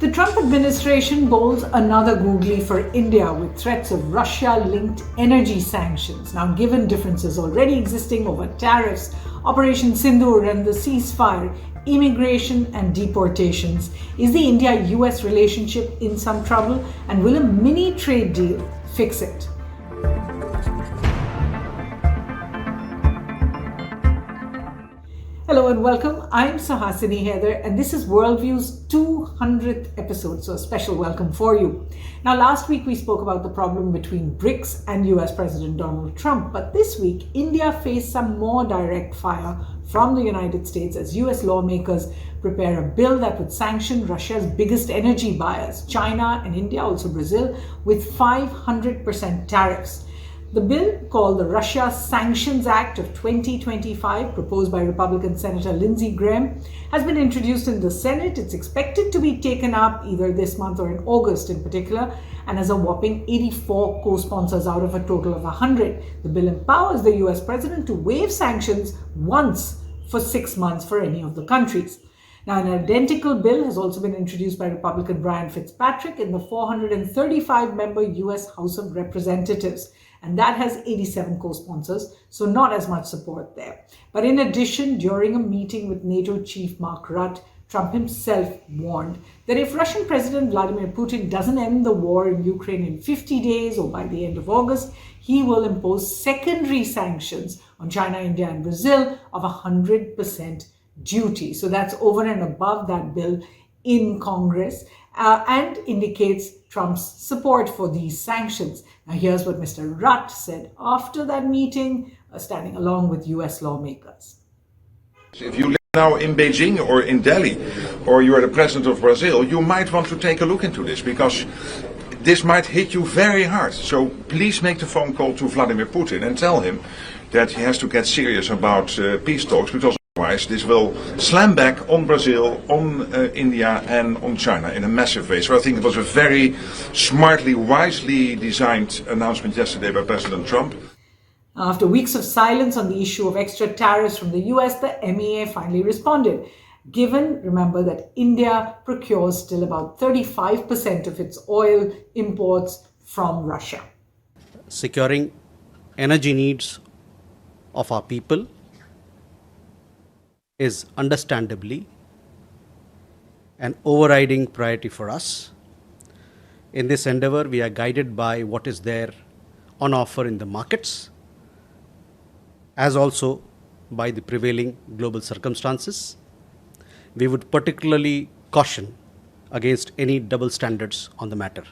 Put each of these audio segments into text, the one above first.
The Trump administration bowls another googly for India with threats of Russia-linked energy sanctions. Now, given differences already existing over tariffs, Operation Sindoor and the ceasefire, immigration and deportations, is the India-U.S. relationship in some trouble, and will a mini trade deal fix it? Hello and welcome. I'm Suhasini Heather and this is Worldview's 200th episode, so a special welcome for you. Now, last week we spoke about the problem between BRICS and U.S. President Donald Trump, but this week India faced some more direct fire from the United States as U.S. lawmakers prepare a bill that would sanction Russia's biggest energy buyers, China and India, also Brazil, with 500% tariffs. The bill, called the Russia Sanctions Act of 2025, proposed by Republican Senator Lindsey Graham, has been introduced in the Senate. It's expected to be taken up either this month or in August in particular, and has a whopping 84 co-sponsors out of a total of 100. The bill empowers the US president to waive sanctions once for 6 months for any of the countries. Now, an identical bill has also been introduced by Republican Brian Fitzpatrick in the 435-member US House of Representatives, and that has 87 co-sponsors, so not as much support there. But in addition, during a meeting with NATO chief Mark Rutte, Trump himself warned that if Russian President Vladimir Putin doesn't end the war in Ukraine in 50 days or by the end of August, he will impose secondary sanctions on China, India, and Brazil of 100% duty. So that's over and above that bill in Congress, and indicates Trump's support for these sanctions. Now, here's what Mr. Rutte said after that meeting, standing along with US lawmakers. If you live now in Beijing or in Delhi, or you are the president of Brazil, you might want to take a look into this, because this might hit you very hard. So please make the phone call to Vladimir Putin and tell him that he has to get serious about peace talks, because otherwise this will slam back on Brazil, on India and on China in a massive way. So I think it was a very smartly, wisely designed announcement yesterday by President Trump. After weeks of silence on the issue of extra tariffs from the US, the MEA finally responded. Given, remember, that India procures still about 35% of its oil imports from Russia. Securing energy needs of our people is understandably an overriding priority for us. In this endeavor, we are guided by what is there on offer in the markets, as also by the prevailing global circumstances. We would particularly caution against any double standards on the matter.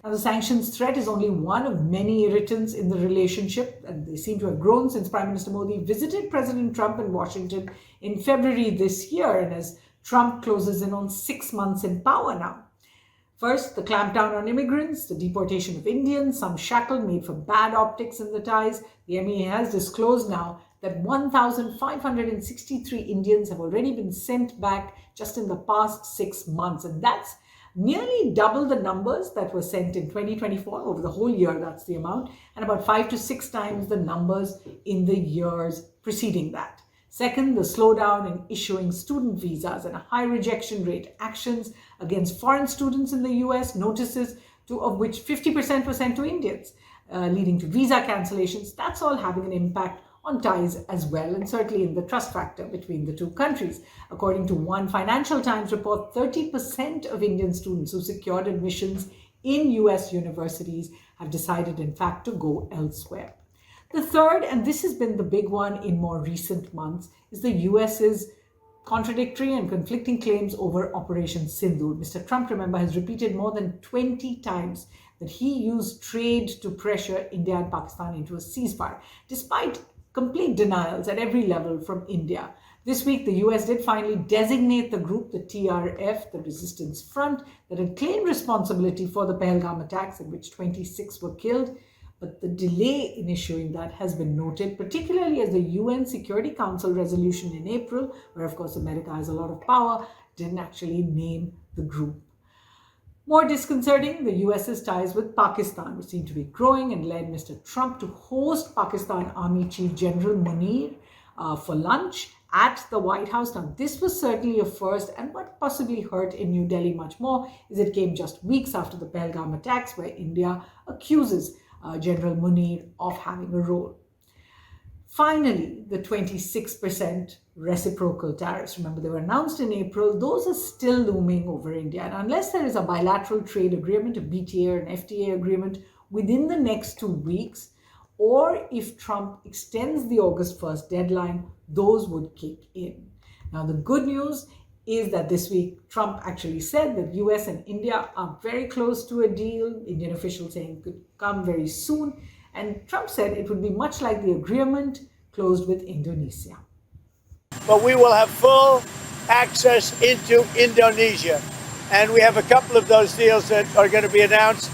Now, the sanctions threat is only one of many irritants in the relationship, and they seem to have grown since Prime Minister Modi visited President Trump in Washington in February this year, and as Trump closes in on 6 months in power now. First, the clampdown on immigrants, the deportation of Indians, some shackle made for bad optics in the ties. The MEA has disclosed now that 1,563 Indians have already been sent back just in the past 6 months, and that's nearly double the numbers that were sent in 2024. Over the whole year, that's the amount, and about 5 to 6 times the numbers in the years preceding that. Second, the slowdown in issuing student visas and a high rejection rate, actions against foreign students in the US, notices of which 50% were sent to Indians, leading to visa cancellations. That's all having an impact on ties as well, and certainly in the trust factor between the two countries. According to one Financial Times report, 30% of Indian students who secured admissions in US universities have decided, in fact, to go elsewhere. The third, and this has been the big one in more recent months, is the US's contradictory and conflicting claims over Operation Sindoor. Mr. Trump, remember, has repeated more than 20 times that he used trade to pressure India and Pakistan into a ceasefire, despite complete denials at every level from India. This week, the US did finally designate the group, the TRF, the Resistance Front, that had claimed responsibility for the Pahalgam attacks, in which 26 were killed. But the delay in issuing that has been noted, particularly as the UN Security Council resolution in April, where of course America has a lot of power, didn't actually name the group. More disconcerting, the US's ties with Pakistan, which seem to be growing, and led Mr. Trump to host Pakistan Army Chief General Munir for lunch at the White House. Now, this was certainly a first, and what possibly hurt in New Delhi much more is it came just weeks after the Pahalgam attacks, where India accuses General Munir of having a role. Finally, the 26% reciprocal tariffs. Remember, they were announced in April. Those are still looming over India. And unless there is a bilateral trade agreement, a BTA or an FTA agreement within the next 2 weeks, or if Trump extends the August 1st deadline, those would kick in. Now, the good news is that this week, Trump actually said that US and India are very close to a deal. Indian officials saying it could come very soon. And Trump said it would be much like the agreement closed with Indonesia. But we will have full access into Indonesia. And we have a couple of those deals that are going to be announced.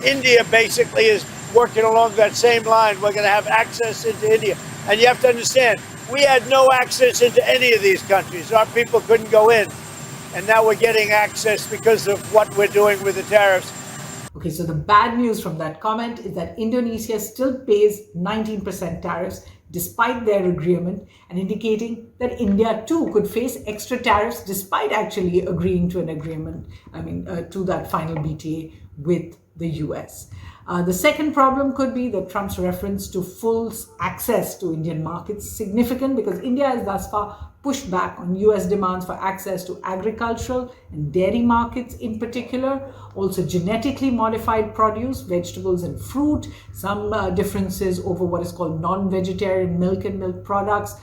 India basically is working along that same line. We're going to have access into India. And you have to understand, we had no access into any of these countries. Our people couldn't go in. And now we're getting access because of what we're doing with the tariffs. Okay, so the bad news from that comment is that Indonesia still pays 19% tariffs despite their agreement, and indicating that India too could face extra tariffs despite actually agreeing to an agreement, to that final BTA with the US. The second problem could be that Trump's reference to full access to Indian markets is significant because India has thus far pushed back on US demands for access to agricultural and dairy markets in particular, also genetically modified produce, vegetables and fruit, some differences over what is called non-vegetarian milk and milk products,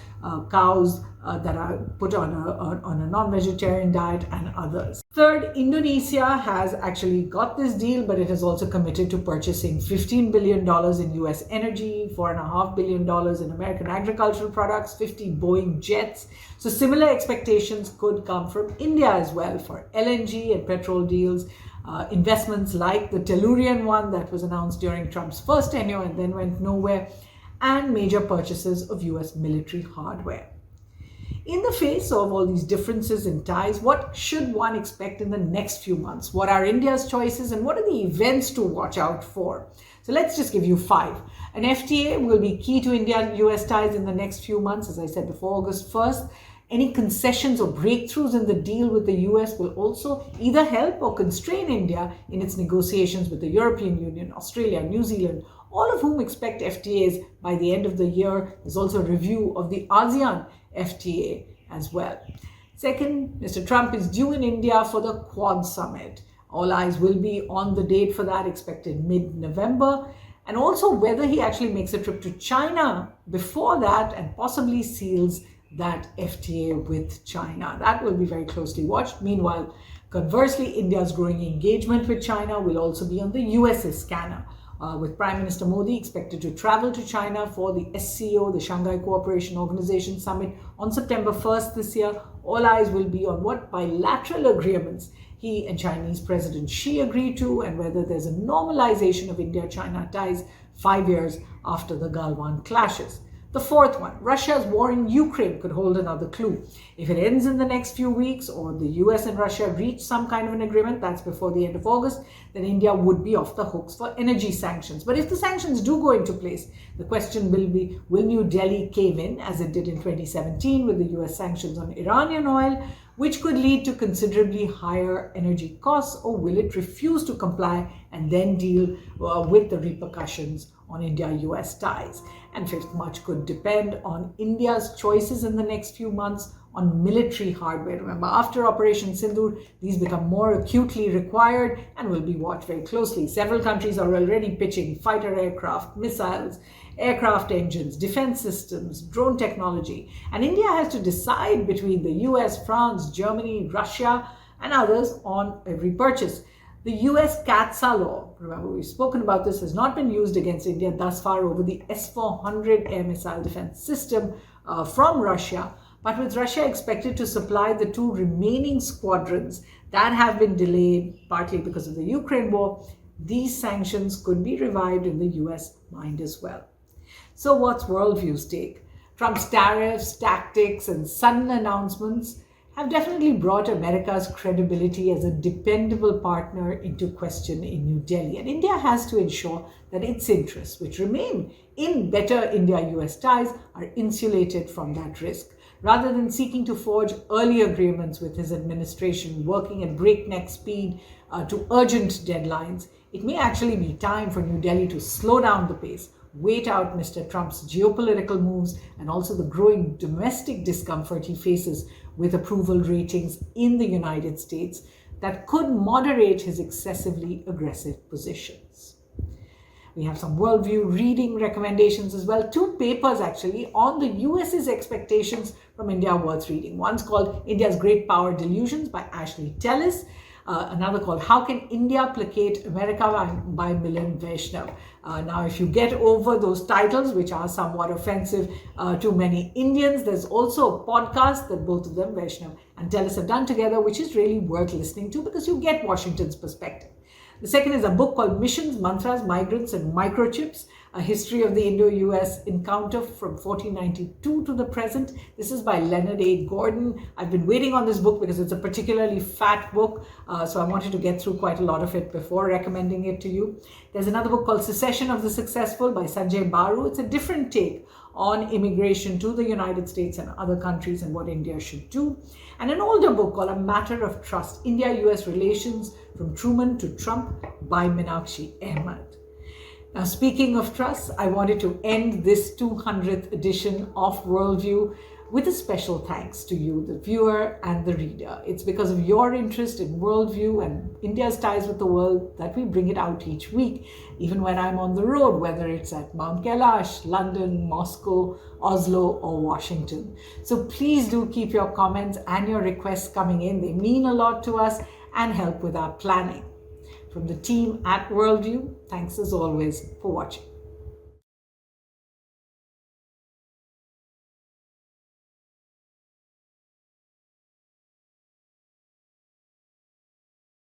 cows that are put on a non-vegetarian diet, and others. Third, Indonesia has actually got this deal, but it has also committed to purchasing $15 billion in US energy, $4.5 billion in American agricultural products, 50 Boeing jets. So similar expectations could come from India as well for LNG and petrol deals, investments like the Tellurian one that was announced during Trump's first tenure and then went nowhere, and major purchases of US military hardware. In the face of all these differences in ties, what should one expect in the next few months? What are India's choices and what are the events to watch out for? So let's just give you 5. An FTA will be key to India-US ties in the next few months, as I said before August 1st. Any concessions or breakthroughs in the deal with the US will also either help or constrain India in its negotiations with the European Union, Australia, New Zealand, all of whom expect FTAs by the end of the year. There's also a review of the ASEAN FTA as well. Second, Mr. Trump is due in India for the Quad Summit. All eyes will be on the date for that, expected mid-November, and also whether he actually makes a trip to China before that and possibly seals that FTA with China. That will be very closely watched. Meanwhile, conversely, India's growing engagement with China will also be on the US's scanner, with Prime Minister Modi expected to travel to China for the SCO, the Shanghai Cooperation Organization Summit, on September 1st this year. All eyes will be on what bilateral agreements he and Chinese President Xi agreed to, and whether there's a normalization of India-China ties 5 years after the Galwan clashes. The fourth one, Russia's war in Ukraine could hold another clue. If it ends in the next few weeks, or the US and Russia reach some kind of an agreement, that's before the end of August, then India would be off the hooks for energy sanctions. But if the sanctions do go into place, the question will be, will New Delhi cave in, as it did in 2017 with the US sanctions on Iranian oil, which could lead to considerably higher energy costs, or will it refuse to comply and then deal with the repercussions on India-US ties? And fifth, much could depend on India's choices in the next few months on military hardware. Remember, after Operation Sindoor, these become more acutely required and will be watched very closely. Several countries are already pitching fighter aircraft, missiles, aircraft engines, defense systems, drone technology. And India has to decide between the US, France, Germany, Russia, and others on every purchase. The US CATSA law, remember we've spoken about this, has not been used against India thus far over the S-400 air missile defense system from Russia, but with Russia expected to supply the 2 remaining squadrons that have been delayed partly because of the Ukraine war, these sanctions could be revived in the US mind as well. So what's Worldview's take? Trump's tariffs, tactics, and sudden announcements have definitely brought America's credibility as a dependable partner into question in New Delhi. And India has to ensure that its interests, which remain in better India-US ties, are insulated from that risk. Rather than seeking to forge early agreements with his administration, working at breakneck speed to urgent deadlines, it may actually be time for New Delhi to slow down the pace, wait out Mr. Trump's geopolitical moves, and also the growing domestic discomfort he faces with approval ratings in the United States that could moderate his excessively aggressive positions. We have some Worldview reading recommendations as well. 2 papers actually on the US's expectations from India worth reading. One's called India's Great Power Delusions by Ashley Tellis. Another called How Can India Placate America by Milind Vaishnav. Now, if you get over those titles, which are somewhat offensive to many Indians, there's also a podcast that both of them, Vaishnav and Tellis, have done together, which is really worth listening to because you get Washington's perspective. The second is a book called Missions, Mantras, Migrants and Microchips, a history of the India U.S. encounter from 1492 to the present. This is by Leonard A. Gordon. I've been waiting on this book because it's a particularly fat book, so I wanted to get through quite a lot of it before recommending it to you. There's another book called Secession of the Successful by Sanjay Baru. It's a different take on immigration to the United States and other countries and what India should do. And an older book called A Matter of Trust, India U.S. Relations from Truman to Trump by Meenakshi Ahmed. Now, speaking of trust, I wanted to end this 200th edition of Worldview with a special thanks to you, the viewer and the reader. It's because of your interest in Worldview and India's ties with the world that we bring it out each week, even when I'm on the road, whether it's at Mount Kailash, London, Moscow, Oslo, or Washington. So please do keep your comments and your requests coming in. They mean a lot to us and help with our planning. From the team at Worldview, thanks as always for watching.